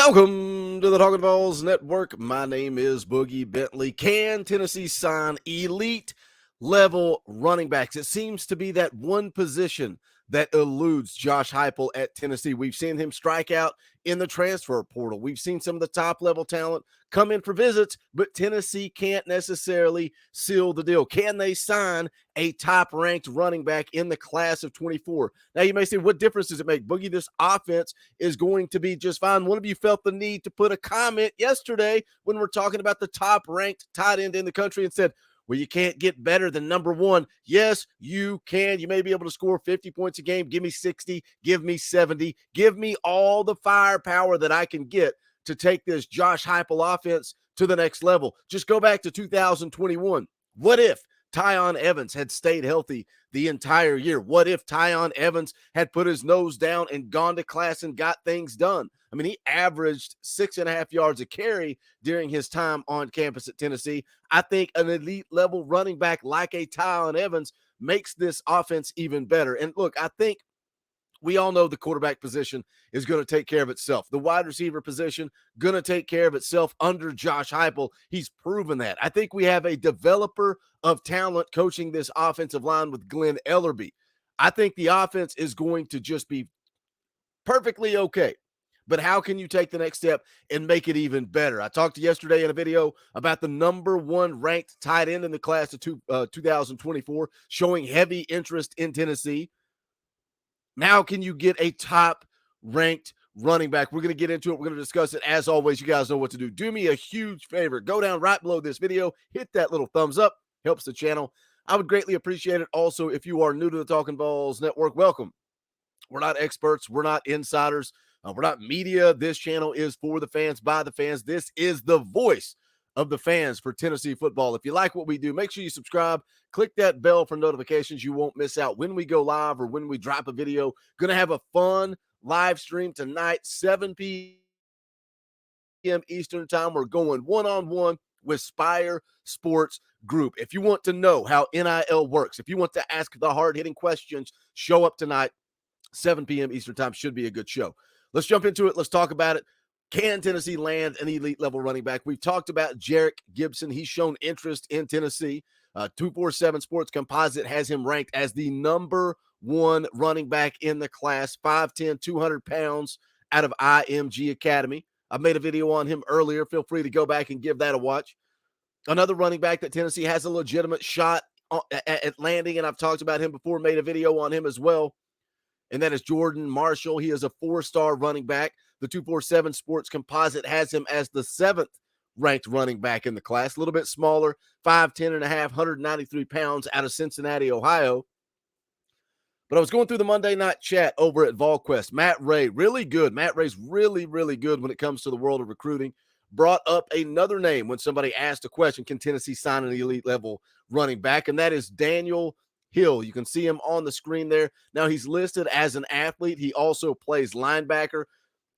Welcome to the Talkin VAWLS Network. My name is Boogie Bentley. Can Tennessee sign elite level running backs? It seems to be that one position that eludes Josh Heupel at Tennessee. We've seen him strike out in the transfer portal. We've seen some of the top level talent come in for visits, but Tennessee can't necessarily seal the deal. Can they sign a top ranked running back in the class of 24? Now you may say, what difference does it make? Boogie, this offense is going to be just fine. One of you felt the need to put a comment yesterday when we're talking about the top ranked tight end in the country and said, well, you can't get better than number one. Yes, you can. You may be able to score 50 points a game. Give me 60, give me 70, give me all the firepower that I can get to take this Josh Heupel offense to the next level. Just go back to 2021. What if Tyon Evans had stayed healthy the entire year? What if Tyon Evans had put his nose down and gone to class and got things done? I mean, he averaged 6.5 yards a carry during his time on campus at Tennessee. I think an elite level running back like a Tyon Evans makes this offense even better. And look, I think we all know the quarterback position is going to take care of itself. The wide receiver position going to take care of itself under Josh Heupel. He's proven that. I think we have a developer of talent coaching this offensive line with Glenn Ellerbe. I think the offense is going to just be perfectly okay. But how can you take the next step and make it even better? I talked yesterday in a video about the number one ranked tight end in the class of 2024, showing heavy interest in Tennessee. Now can you get a top-ranked running back? We're going to get into it. We're going to discuss it. As always, you guys know what to do. Do me a huge favor. Go down right below this video. Hit that little thumbs up. Helps the channel. I would greatly appreciate it. Also, if you are new to the Talkin VAWLS Network, welcome. We're not experts. We're not insiders. We're not media. This channel is for the fans, by the fans. This is the voice of the fans for Tennessee football. If you like what we do, make sure you subscribe. Click that bell for notifications. You won't miss out when we go live or when we drop a video. Going to have a fun live stream tonight, 7 p.m. Eastern time. We're going one-on-one with Spire Sports Group. If you want to know how NIL works, if you want to ask the hard-hitting questions, show up tonight, 7 p.m. Eastern time. Should be a good show. Let's jump into it. Let's talk about it. Can Tennessee land an elite level running back? We've talked about Jarek Gibson. He's shown interest in Tennessee. 247 Sports Composite has him ranked as the number one running back in the class, 5'10", 200 pounds out of IMG Academy. I made a video on him earlier. Feel free to go back and give that a watch. Another running back that Tennessee has a legitimate shot at landing, and I've talked about him before, made a video on him as well, and that is Jordan Marshall. He is a 4-star running back. The 247 Sports Composite has him as the 7th ranked running back in the class, a little bit smaller, 5'10 and a half, 193 pounds out of Cincinnati, Ohio. But I was going through the Monday night chat over at VolQuest. Matt Ray, really good. Matt Ray's really, really good when it comes to the world of recruiting. Brought up another name when somebody asked a question, can Tennessee sign an elite level running back? And that is Daniel Hill. You can see him on the screen there. Now, he's listed as an athlete. He also plays linebacker.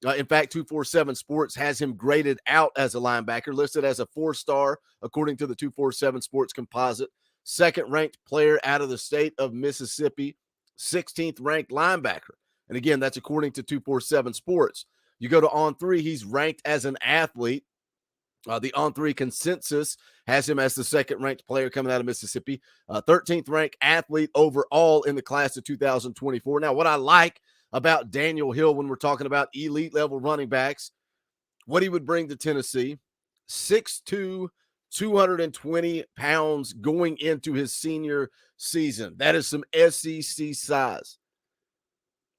In fact, 247 Sports has him graded out as a linebacker, listed as a 4-star, according to the 247 Sports Composite. Second-ranked player out of the state of Mississippi, 16th ranked linebacker. And again, that's according to 247 Sports. You go to On3, he's ranked as an athlete. The On3 consensus has him as the second-ranked player coming out of Mississippi, 13th ranked athlete overall in the class of 2024. Now, what I like about Daniel Hill when we're talking about elite-level running backs, what he would bring to Tennessee, 6'2", 220 pounds going into his senior season. That is some SEC size.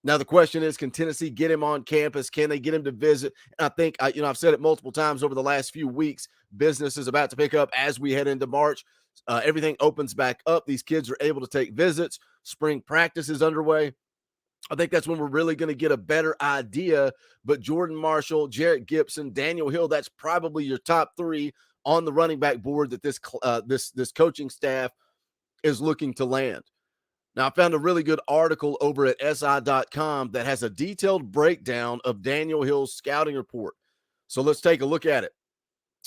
Now, the question is, can Tennessee get him on campus? Can they get him to visit? And I think, I've said it multiple times over the last few weeks, business is about to pick up as we head into March. Everything opens back up. These kids are able to take visits. Spring practice is underway. I think that's when we're really going to get a better idea. But Jordan Marshall, Jarek Gibson, Daniel Hill, that's probably your top 3 on the running back board that this coaching staff is looking to land. Now, I found a really good article over at SI.com that has a detailed breakdown of Daniel Hill's scouting report. So let's take a look at it.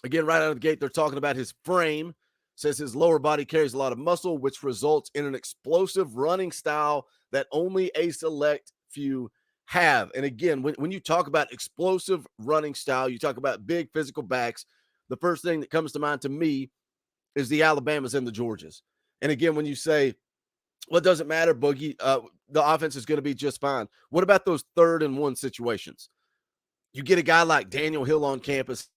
Again, right out of the gate, they're talking about his frame. Says his lower body carries a lot of muscle, which results in an explosive running style that only a select few have. And again, when you talk about explosive running style, you talk about big physical backs, the first thing that comes to mind to me is the Alabamas and the Georgias. And again, when you say, well, it doesn't matter, Boogie, the offense is going to be just fine. What about those 3rd and 1 situations? You get a guy like Daniel Hill on campus,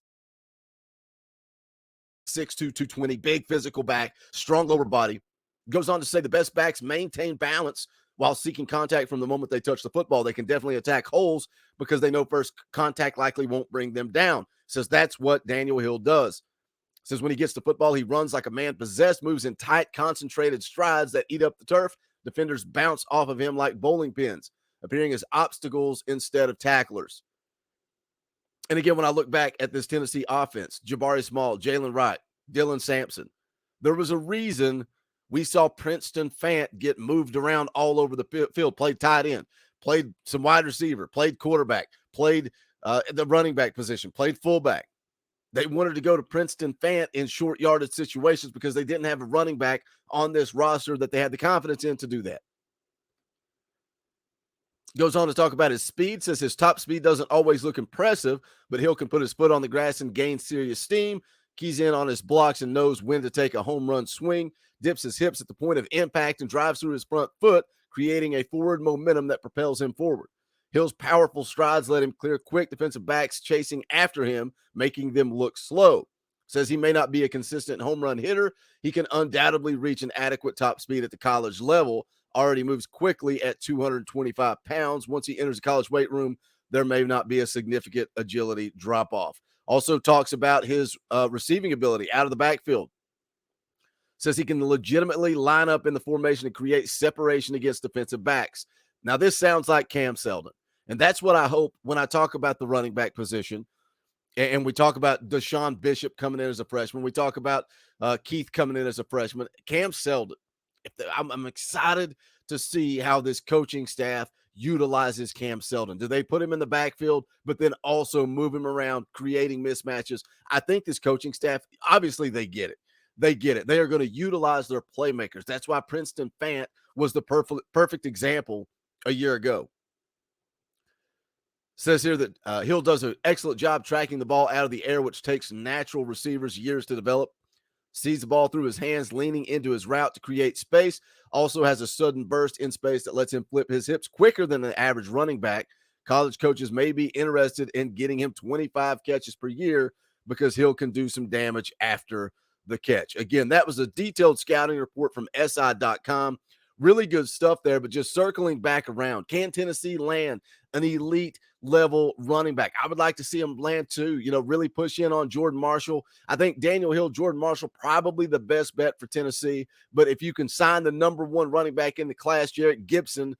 6'2", 220, big physical back, strong lower body. Goes on to say the best backs maintain balance while seeking contact from the moment they touch the football. They can definitely attack holes because they know first contact likely won't bring them down. Says that's what Daniel Hill does. Says when he gets the football, he runs like a man possessed, moves in tight, concentrated strides that eat up the turf. Defenders bounce off of him like bowling pins, appearing as obstacles instead of tacklers. And again, when I look back at this Tennessee offense, Jabari Small, Jalen Wright, Dylan Sampson, there was a reason we saw Princeton Fant get moved around all over the field, played tight end, played some wide receiver, played quarterback, played the running back position, played fullback. They wanted to go to Princeton Fant in short yardage situations because they didn't have a running back on this roster that they had the confidence in to do that. Goes on to talk about his speed, says his top speed doesn't always look impressive, but Hill can put his foot on the grass and gain serious steam. Keys in on his blocks and knows when to take a home run swing, dips his hips at the point of impact and drives through his front foot, creating a forward momentum that propels him forward. Hill's powerful strides let him clear quick defensive backs chasing after him, making them look slow. Says he may not be a consistent home run hitter. He can undoubtedly reach an adequate top speed at the college level. Already moves quickly at 225 pounds. Once he enters the college weight room, there may not be a significant agility drop off. Also talks about his receiving ability out of the backfield. Says he can legitimately line up in the formation and create separation against defensive backs. Now, this sounds like Cam Seldon. And that's what I hope when I talk about the running back position. And we talk about Deshaun Bishop coming in as a freshman. We talk about Keith coming in as a freshman. Cam Seldon. I'm excited to see how this coaching staff utilizes Cam Seldon. Do they put him in the backfield, but then also move him around, creating mismatches? I think this coaching staff, obviously they get it. They get it. They are going to utilize their playmakers. That's why Princeton Fant was the perfect example a year ago. Says here that Hill does an excellent job tracking the ball out of the air, which takes natural receivers years to develop. Sees the ball through his hands, leaning into his route to create space. Also has a sudden burst in space that lets him flip his hips quicker than an average running back. College coaches may be interested in getting him 25 catches per year because Hill can do some damage after the catch. Again, that was a detailed scouting report from SI.com. Really good stuff there, but just circling back around. Can Tennessee land an elite level running back? I would like to see him land too, really push in on Jordan Marshall. I think Daniel Hill, Jordan Marshall, probably the best bet for Tennessee. But if you can sign the number 1 running back in the class, Jarrett Gibson,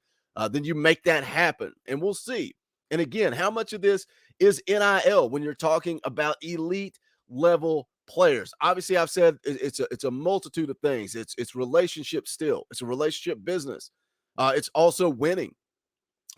then you make that happen. And we'll see. And again, how much of this is NIL when you're talking about elite level players? Obviously, I've said it's a multitude of things. It's relationship still. It's a relationship business. It's also winning.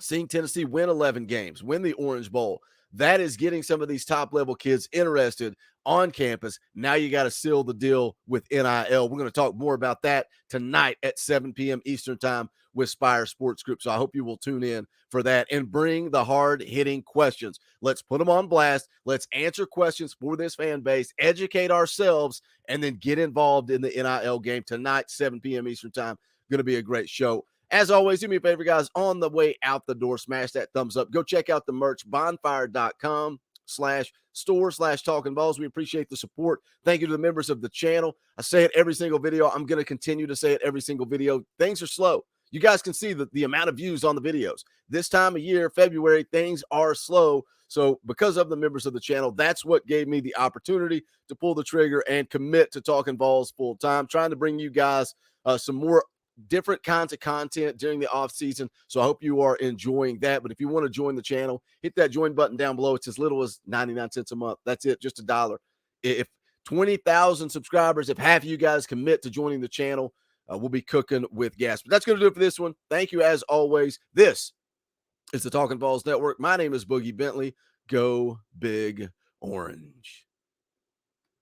Seeing Tennessee win 11 games, win the Orange Bowl, that is getting some of these top-level kids interested on campus. Now you got to seal the deal with NIL. We're going to talk more about that tonight at 7 p.m. Eastern Time with Spire Sports Group. So I hope you will tune in for that and bring the hard-hitting questions. Let's put them on blast. Let's answer questions for this fan base, educate ourselves, and then get involved in the NIL game tonight, 7 p.m. Eastern Time. Going to be a great show. As always, do me a favor, guys, on the way out the door, smash that thumbs up. Go check out the merch, bonfire.com/store/talking balls. We appreciate the support. Thank you to the members of the channel. I say it every single video. I'm going to continue to say it every single video. Things are slow. You guys can see the amount of views on the videos. This time of year, February, things are slow. So because of the members of the channel, that's what gave me the opportunity to pull the trigger and commit to Talking Balls full time, trying to bring you guys some more different kinds of content during the off season. So I hope you are enjoying that. But if you want to join the channel, hit that join button down below. It's as little as 99 cents a month. That's it, just $1. If 20,000 subscribers, if half of you guys commit to joining the channel, we'll be cooking with gas. But that's going to do it for this one. Thank you as always. This is the Talking Balls Network. My name is Boogie Bentley. Go Big Orange.